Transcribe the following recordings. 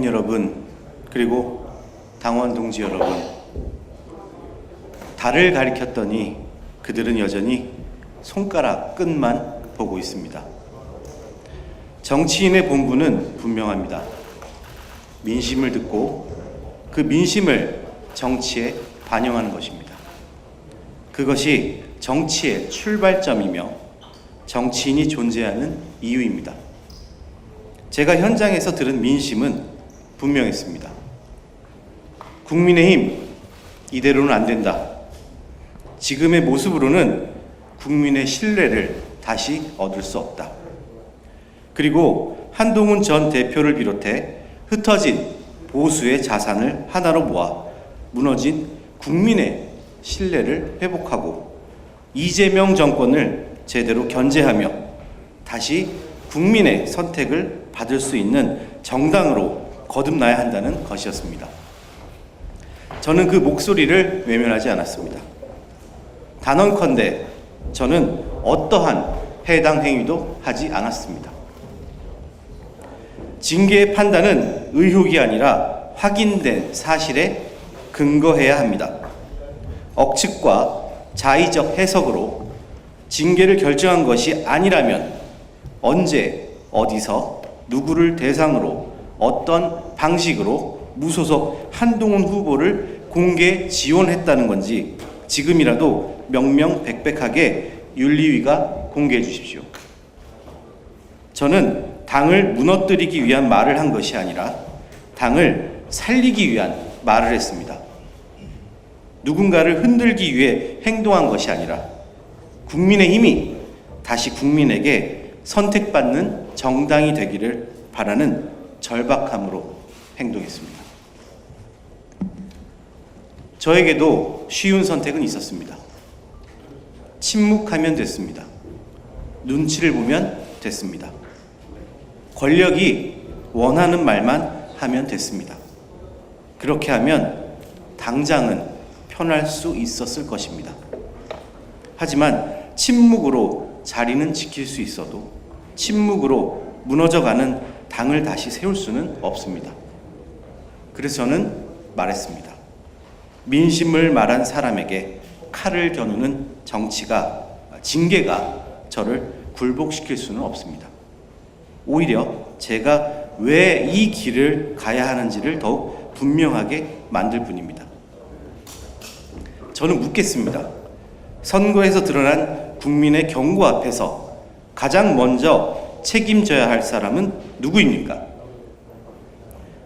여러분, 그리고 당원 동지 여러분, 달을 가리켰더니 그들은 여전히 손가락 끝만 보고 있습니다. 정치인의 본분은 분명합니다. 민심을 듣고 그 민심을 정치에 반영하는 것입니다. 그것이 정치의 출발점이며 정치인이 존재하는 이유입니다. 제가 현장에서 들은 민심은 분명했습니다. 국민의힘, 이대로는 안 된다. 지금의 모습으로는 국민의 신뢰를 다시 얻을 수 없다. 그리고 한동훈 전 대표를 비롯해 흩어진 보수의 자산을 하나로 모아 무너진 국민의 신뢰를 회복하고 이재명 정권을 제대로 견제하며 다시 국민의 선택을 받을 수 있는 정당으로 거듭나야 한다는 것이었습니다. 저는 그 목소리를 외면하지 않았습니다. 단언컨대 저는 어떠한 해당 행위도 하지 않았습니다. 징계의 판단은 의혹이 아니라 확인된 사실에 근거해야 합니다. 억측과 자의적 해석으로 징계를 결정한 것이 아니라면 언제, 어디서, 누구를 대상으로, 어떤 방식으로 무소속 한동훈 후보를 공개 지원했다는 건지 지금이라도 명명백백하게 윤리위가 공개해 주십시오. 저는 당을 무너뜨리기 위한 말을 한 것이 아니라 당을 살리기 위한 말을 했습니다. 누군가를 흔들기 위해 행동한 것이 아니라 국민의힘이 다시 국민에게 선택받는 정당이 되기를 바라는 절박함으로 행동했습니다. 저에게도 쉬운 선택은 있었습니다. 침묵하면 됐습니다. 눈치를 보면 됐습니다. 권력이 원하는 말만 하면 됐습니다. 그렇게 하면 당장은 편할 수 있었을 것입니다. 하지만 침묵으로 자리는 지킬 수 있어도 침묵으로 무너져가는 당을 다시 세울 수는 없습니다. 그래서 저는 말했습니다. 민심을 말한 사람에게 칼을 겨누는 정치가, 징계가 저를 굴복시킬 수는 없습니다. 오히려 제가 왜 이 길을 가야 하는지를 더욱 분명하게 만들 뿐입니다. 저는 묻겠습니다. 선거에서 드러난 국민의 경고 앞에서 가장 먼저 책임져야 할 사람은 누구입니까?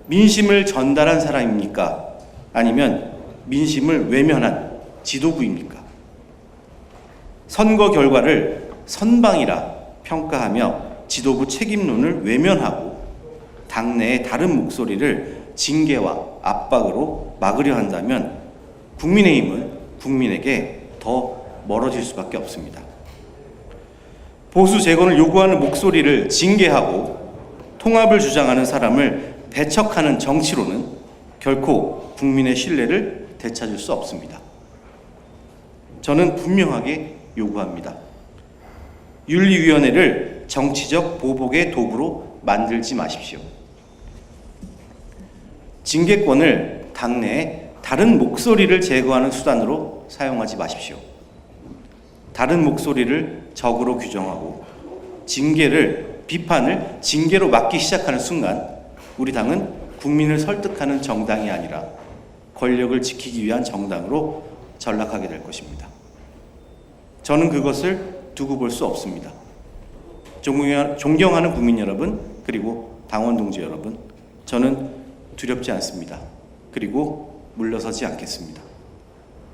민심을 전달한 사람입니까? 아니면 민심을 외면한 지도부입니까? 선거 결과를 선방이라 평가하며 지도부 책임론을 외면하고 당내의 다른 목소리를 징계와 압박으로 막으려 한다면 국민의힘은 국민에게 더 멀어질 수밖에 없습니다. 보수 재건을 요구하는 목소리를 징계하고 통합을 주장하는 사람을 배척하는 정치로는 결코 국민의 신뢰를 되찾을 수 없습니다. 저는 분명하게 요구합니다. 윤리위원회를 정치적 보복의 도구로 만들지 마십시오. 징계권을 당내에 다른 목소리를 제거하는 수단으로 사용하지 마십시오. 다른 목소리를 적으로 규정하고 징계를, 비판을 징계로 막기 시작하는 순간 우리 당은 국민을 설득하는 정당이 아니라 권력을 지키기 위한 정당으로 전락하게 될 것입니다. 저는 그것을 두고 볼 수 없습니다. 존경하는 국민 여러분, 그리고 당원 동지 여러분, 저는 두렵지 않습니다. 그리고 물러서지 않겠습니다.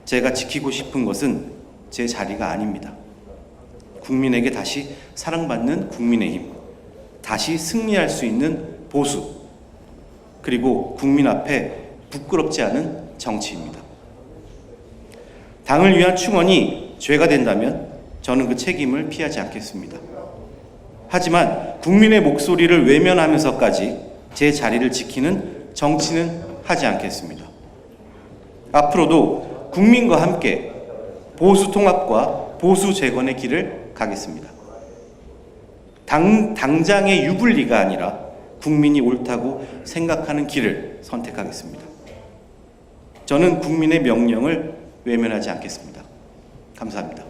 제가 지키고 싶은 것은 제 자리가 아닙니다. 국민에게 다시 사랑받는 국민의힘, 다시 승리할 수 있는 보수, 그리고 국민 앞에 부끄럽지 않은 정치입니다. 당을 위한 충원이 죄가 된다면 저는 그 책임을 피하지 않겠습니다. 하지만 국민의 목소리를 외면하면서까지 제 자리를 지키는 정치는 하지 않겠습니다. 앞으로도 국민과 함께 보수 통합과 보수 재건의 길을 가겠습니다. 당장의 유불리가 아니라 국민이 옳다고 생각하는 길을 선택하겠습니다. 저는 국민의 명령을 외면하지 않겠습니다. 감사합니다.